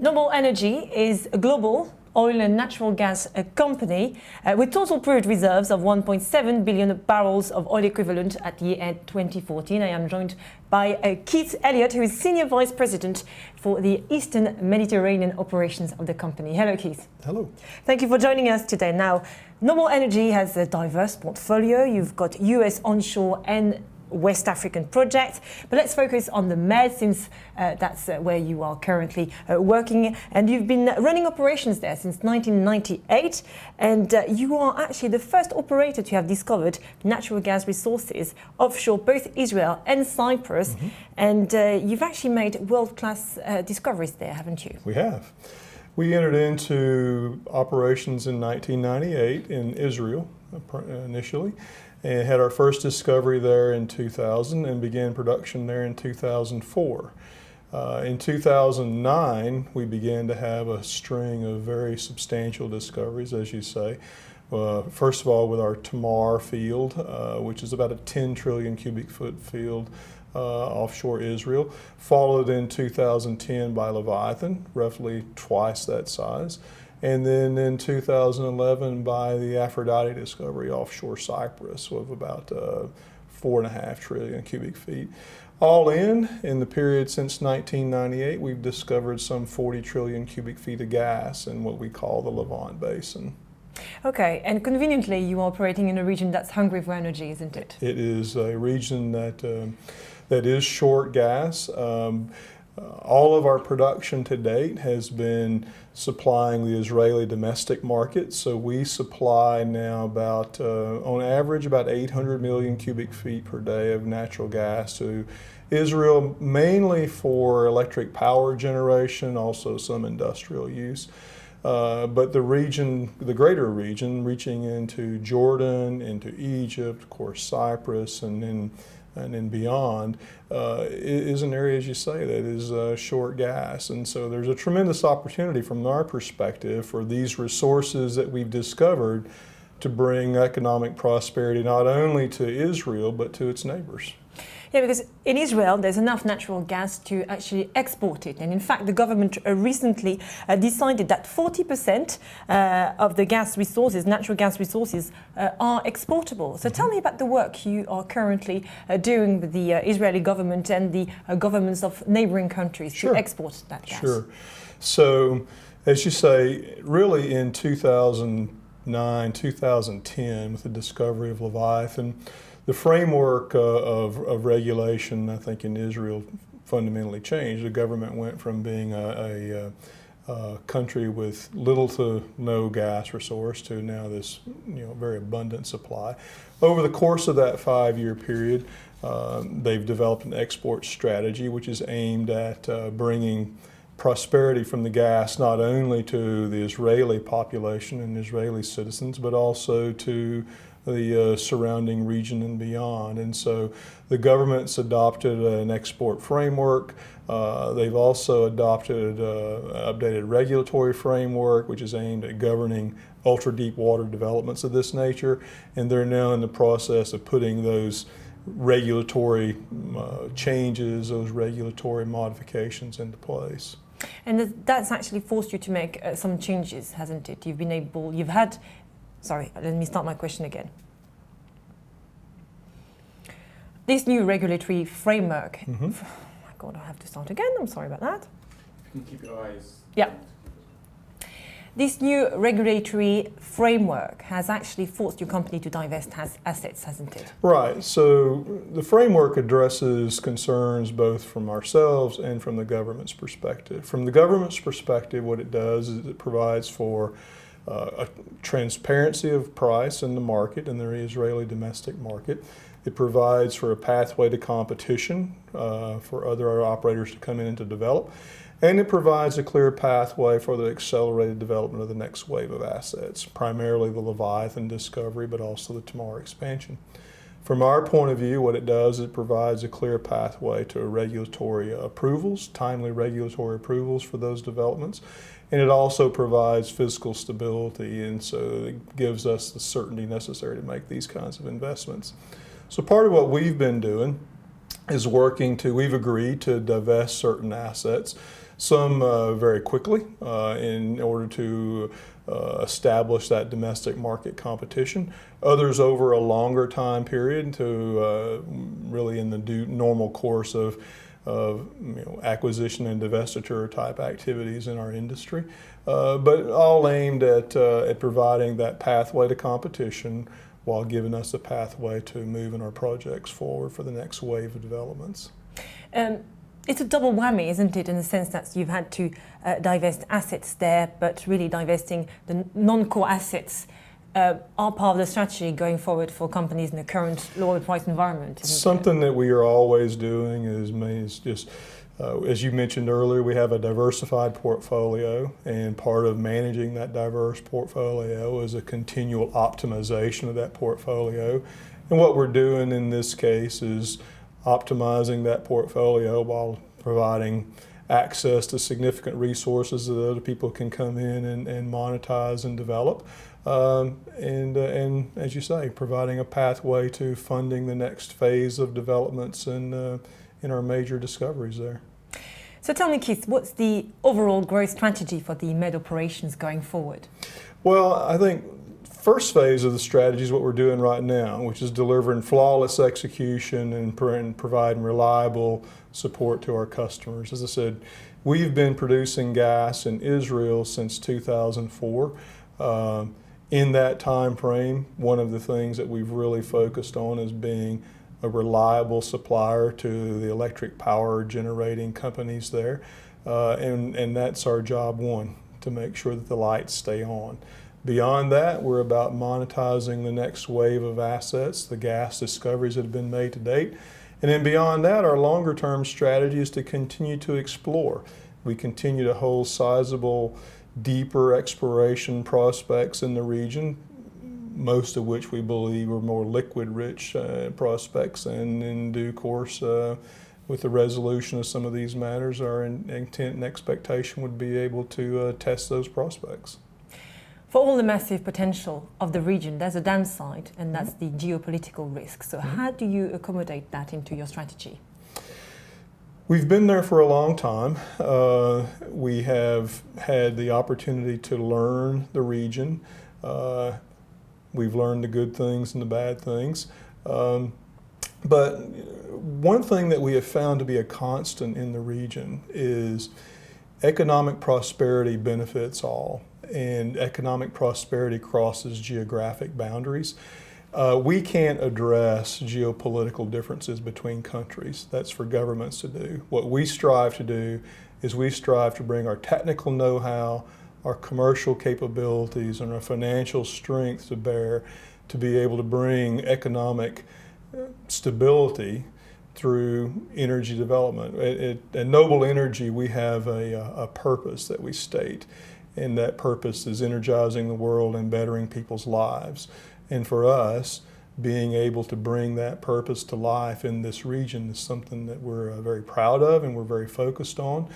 Noble Energy is a global oil and natural gas company with total proved reserves of 1.7 billion barrels of oil equivalent at year end 2014. I am joined by Keith Elliott, who is Senior Vice President for the Eastern Mediterranean operations of the company. Hello, Keith. Hello. Thank you for joining us today. Now, Noble Energy has a diverse portfolio. You've got US onshore and West African projects, but let's focus on the Med, since that's where you are currently working, and you've been running operations there since 1998, and you are actually the first operator to have discovered natural gas resources offshore both Israel and Cyprus, and you've actually made world-class discoveries there, haven't you? We have. We entered into operations in 1998 in Israel initially, and had our first discovery there in 2000 and began production there in 2004. In 2009, we began to have a string of very substantial discoveries, as you say. First of all, with our Tamar field, which is about a 10 trillion cubic foot field offshore Israel, followed in 2010 by Leviathan, roughly twice that size. And then in 2011 by the Aphrodite discovery offshore Cyprus of about 4.5 trillion cubic feet. All in the period since 1998, we've discovered some 40 trillion cubic feet of gas in what we call the Levant Basin. Okay, and conveniently you are operating in a region that's hungry for energy, isn't it? It is a region that is short gas. All of our production to date has been supplying the Israeli domestic market. So we supply now about, on average, about 800 million cubic feet per day of natural gas to Israel, mainly for electric power generation, also some industrial use. But the region, the greater region, reaching into Jordan, into Egypt, of course Cyprus, and then beyond, is an area, as you say, that is short gas. And so there's a tremendous opportunity from our perspective for these resources that we've discovered to bring economic prosperity not only to Israel, but to its neighbors. Yeah, because in Israel there's enough natural gas to actually export it, and in fact the government recently decided that 40% of the gas resources, natural gas resources, are exportable. So tell me about the work you are currently doing with the Israeli government and the governments of neighboring countries to export that gas. Sure. So, as you say, really in 2009, 2010, with the discovery of Leviathan, the framework of regulation, I think, in Israel fundamentally changed. The government went from being a country with little to no gas resource to now this very abundant supply. Over the course of that 5-year period, they've developed an export strategy which is aimed at bringing prosperity from the gas not only to the Israeli population and Israeli citizens, but also to the surrounding region and beyond. And so the government's adopted an export framework. They've also adopted an updated regulatory framework which is aimed at governing ultra-deep water developments of this nature, and they're now in the process of putting those regulatory changes, those regulatory modifications into place. And that's actually forced you to make some changes, hasn't it? Sorry, let me start my question again. This new regulatory framework, oh my God, I have to start again, I'm sorry about that. You can keep your eyes. Yeah. This new regulatory framework has actually forced your company to divest assets, hasn't it? Right. So the framework addresses concerns both from ourselves and from the government's perspective. From the government's perspective, what it does is it provides for a transparency of price in the market, in the Israeli domestic market. It provides for a pathway to competition for other operators to come in and to develop. And it provides a clear pathway for the accelerated development of the next wave of assets, primarily the Leviathan discovery, but also the Tamar expansion. From our point of view, what it does is it provides a clear pathway to regulatory approvals, timely regulatory approvals for those developments. And it also provides fiscal stability, and so it gives us the certainty necessary to make these kinds of investments. So part of what we've been doing is we've agreed to divest certain assets Some very quickly in order to establish that domestic market competition. Others over a longer time period to really in the normal course of acquisition and divestiture type activities in our industry, but all aimed at providing that pathway to competition while giving us a pathway to moving our projects forward for the next wave of developments. It's a double whammy, isn't it, in the sense that you've had to divest assets there, but really divesting the non-core assets are part of the strategy going forward for companies in the current lower price environment. Something that we are always doing is just, as you mentioned earlier, we have a diversified portfolio, and part of managing that diverse portfolio is a continual optimization of that portfolio. And what we're doing in this case is optimizing that portfolio while providing access to significant resources that other people can come in and monetize and develop. And as you say, providing a pathway to funding the next phase of developments in our major discoveries there. So tell me, Keith, what's the overall growth strategy for the MED operations going forward? Well, I think first phase of the strategy is what we're doing right now, which is delivering flawless execution and providing reliable support to our customers. As I said, we've been producing gas in Israel since 2004. In that time frame, one of the things that we've really focused on is being a reliable supplier to the electric power generating companies there. And that's our job one, to make sure that the lights stay on. Beyond that, we're about monetizing the next wave of assets, the gas discoveries that have been made to date. And then beyond that, our longer term strategy is to continue to explore. We continue to hold sizable, deeper exploration prospects in the region, most of which we believe are more liquid-rich prospects. And in due course, with the resolution of some of these matters, our intent and expectation would be able to test those prospects. For all the massive potential of the region, there's a downside, and that's the geopolitical risk. So how do you accommodate that into your strategy? We've been there for a long time. We have had the opportunity to learn the region. We've learned the good things and the bad things. But one thing that we have found to be a constant in the region is economic prosperity benefits all, and economic prosperity crosses geographic boundaries. We can't address geopolitical differences between countries. That's for governments to do. What we strive to do is we strive to bring our technical know-how, our commercial capabilities, and our financial strength to bear to be able to bring economic stability through energy development. At Noble Energy, we have a purpose that we state, and that purpose is energizing the world and bettering people's lives. And for us, being able to bring that purpose to life in this region is something that we're very proud of and we're very focused on,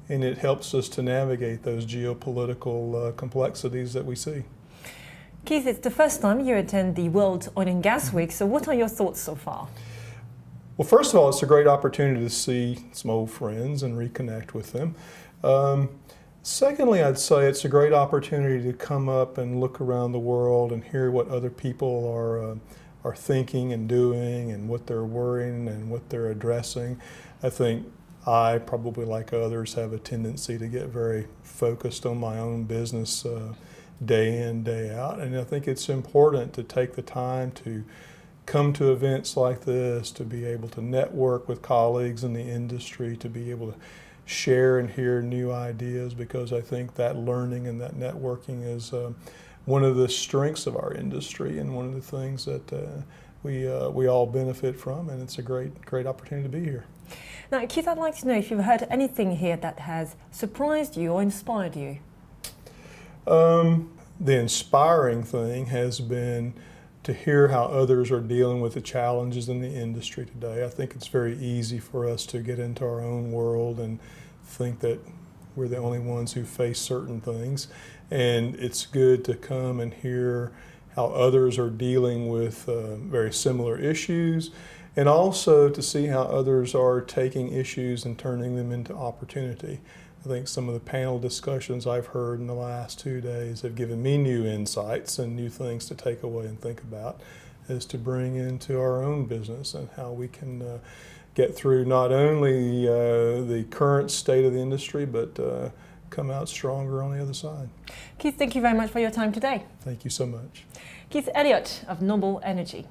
and it helps us to navigate those geopolitical complexities that we see. Keith, it's the first time you attend the World Oil and Gas Week, so what are your thoughts so far? Well, first of all, it's a great opportunity to see some old friends and reconnect with them. Secondly, I'd say it's a great opportunity to come up and look around the world and hear what other people are thinking and doing and what they're worrying and what they're addressing. I think I, probably like others, have a tendency to get very focused on my own business day in, day out. And I think it's important to take the time to come to events like this, to be able to network with colleagues in the industry, to be able to share and hear new ideas, because I think that learning and that networking is one of the strengths of our industry and one of the things that we all benefit from, and it's a great opportunity to be here. Now, Keith, I'd like to know if you've heard anything here that has surprised you or inspired you. The inspiring thing has been to hear how others are dealing with the challenges in the industry today. I think it's very easy for us to get into our own world and think that we're the only ones who face certain things. And it's good to come and hear how others are dealing with very similar issues, and also to see how others are taking issues and turning them into opportunity. I think some of the panel discussions I've heard in the last 2 days have given me new insights and new things to take away and think about as to bring into our own business and how we can get through not only the current state of the industry, but come out stronger on the other side. Keith, thank you very much for your time today. Thank you so much. Keith Elliott of Noble Energy.